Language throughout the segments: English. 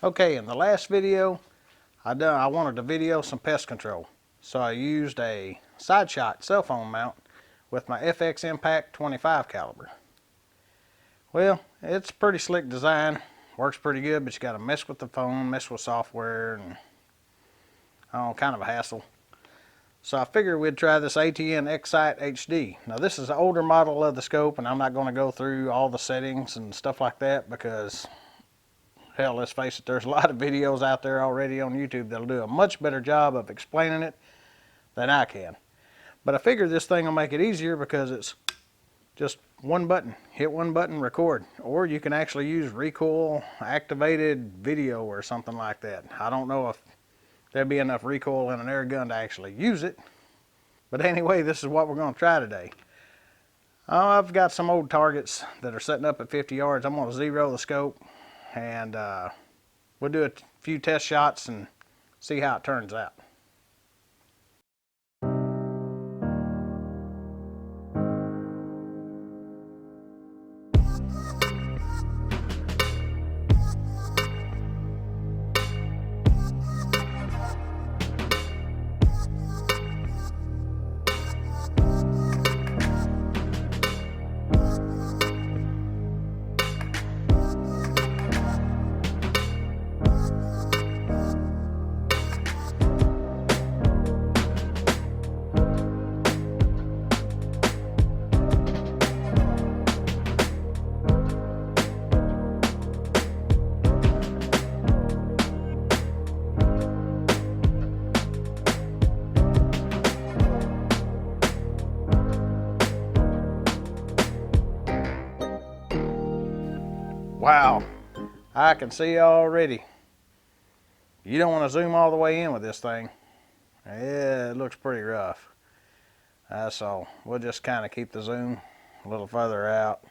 Okay, in the last video, I wanted to video some pest control. So I used a side shot cell phone mount with my FX Impact 25 caliber. Well, it's a pretty slick design, works pretty good, but you got to mess with the phone, mess with software, and kind of a hassle. So I figured we'd try this ATN Excite HD. Now this is an older model of the scope, and I'm not going to go through all the settings and stuff like that because, hell, let's face it, there's a lot of videos out there already on YouTube that'll do a much better job of explaining it than I can. But I figured this thing will make it easier because it's just one button. Hit one button, record. Or you can actually use recoil activated video or something like that. I don't know if there'd be enough recoil in an air gun to actually use it. But anyway, this is what we're going to try today. I've got some old targets that are setting up at 50 yards. I'm going to zero the scope, and we'll do a few test shots and see how it turns out. Wow, I can see already. You don't want to zoom all the way in with this thing. Yeah, it looks pretty rough. So we'll just kind of keep the zoom a little further out.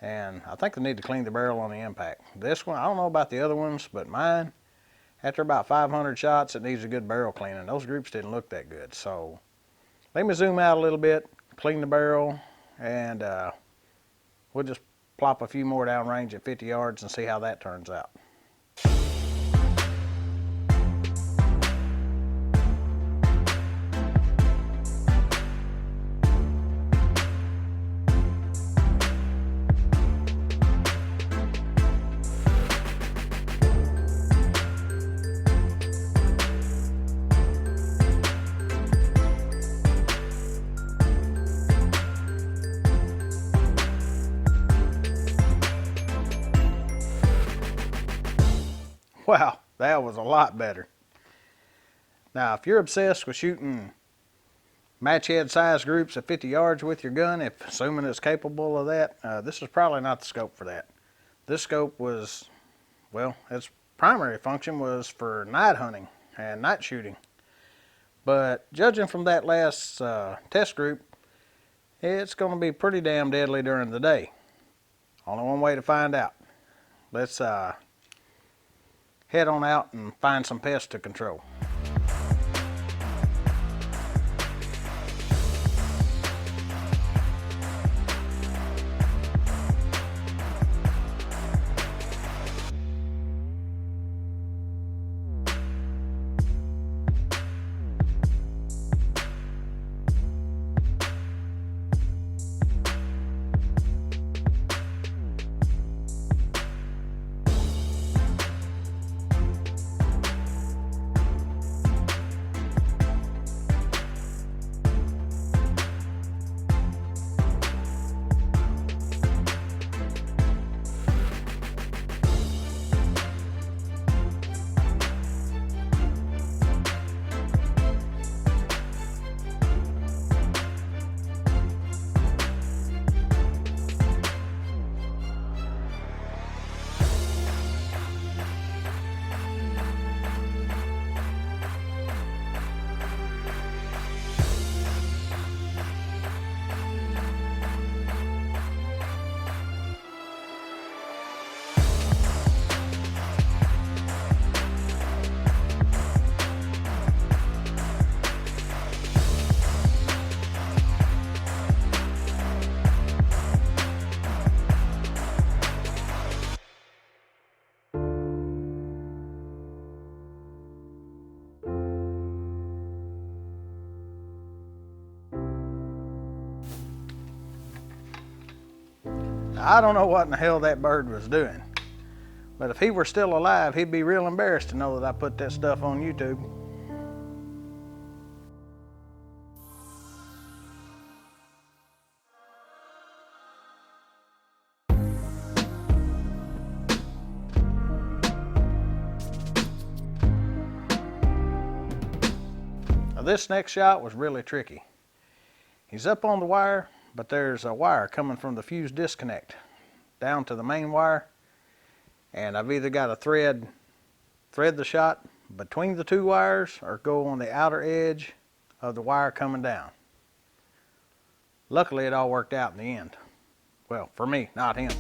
And I think they need to clean the barrel on the impact. This one, I don't know about the other ones, but mine, after about 500 shots, it needs a good barrel cleaning. Those groups didn't look that good. So let me zoom out a little bit, clean the barrel, and we'll just plop a few more down range at 50 yards and see how that turns out. Wow, that was a lot better. Now, if you're obsessed with shooting match head size groups at 50 yards with your gun, assuming it's capable of that, this is probably not the scope for that. This scope was, well, its primary function was for night hunting and night shooting. But judging from that last test group, it's going to be pretty damn deadly during the day. Only one way to find out. Let's head on out and find some pests to control. I don't know what in the hell that bird was doing, but if he were still alive, he'd be real embarrassed to know that I put that stuff on YouTube. Now this next shot was really tricky. He's up on the wire, but there's a wire coming from the fuse disconnect down to the main wire, and I've either got to thread the shot between the two wires or go on the outer edge of the wire coming down. Luckily it all worked out in the end. Well, for me, not him.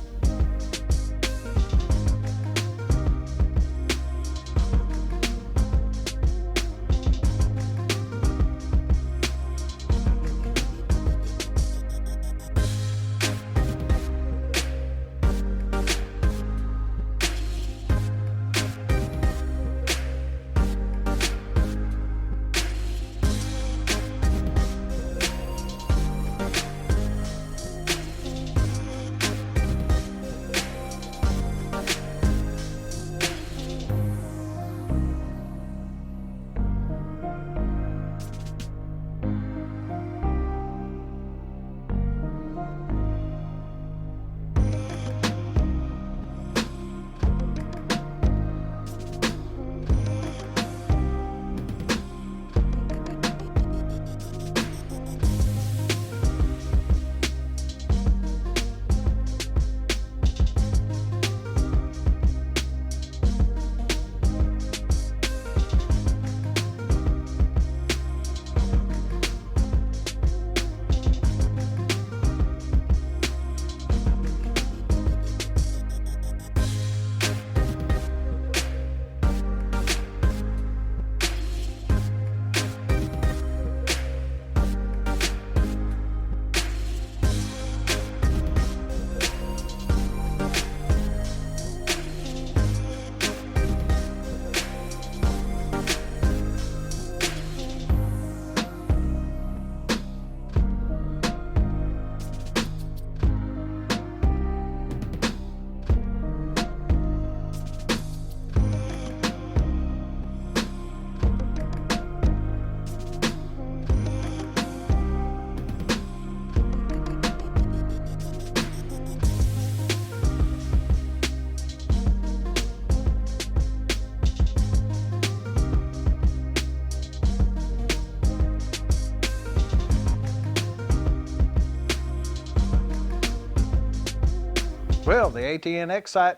Well, the ATN X-Sight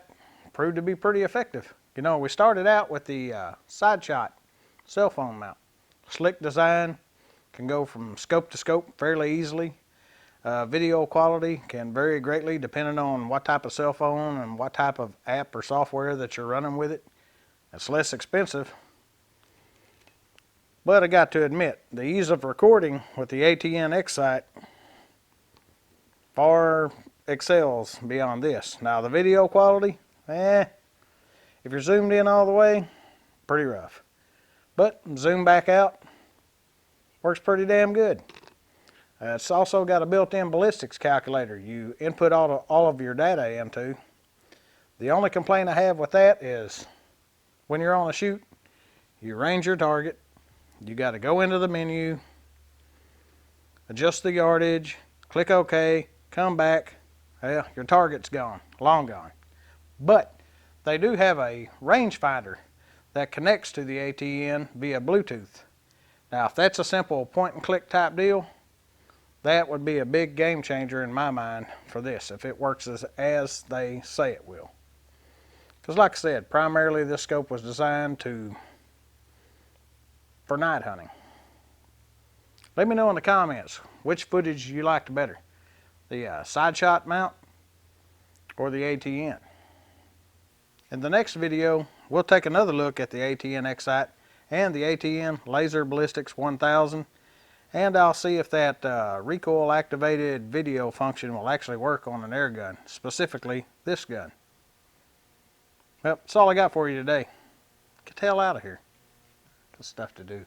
proved to be pretty effective. You know, we started out with the side shot cell phone mount. Slick design, can go from scope to scope fairly easily. Video quality can vary greatly depending on what type of cell phone and what type of app or software that you're running with it. It's less expensive. But I got to admit, the ease of recording with the ATN X-Sight far excels beyond this. Now the video quality, if you're zoomed in all the way, pretty rough. But zoom back out, works pretty damn good. It's also got a built-in ballistics calculator you input all of your data into. The only complaint I have with that is when you're on a shoot, you range your target, you got to go into the menu, adjust the yardage, click OK, come back. Well, your target's gone, long gone. But they do have a rangefinder that connects to the ATN via Bluetooth. Now, if that's a simple point and click type deal, that would be a big game changer in my mind for this, if it works as they say it will. Because like I said, primarily this scope was designed for night hunting. Let me know in the comments which footage you liked better, the side shot mount or the ATN. In the next video, we'll take another look at the ATN X-Sight and the ATN Laser Ballistics 1000, and I'll see if that recoil activated video function will actually work on an air gun, specifically this gun. Well, that's all I got for you today. Get the hell out of here. Got stuff to do.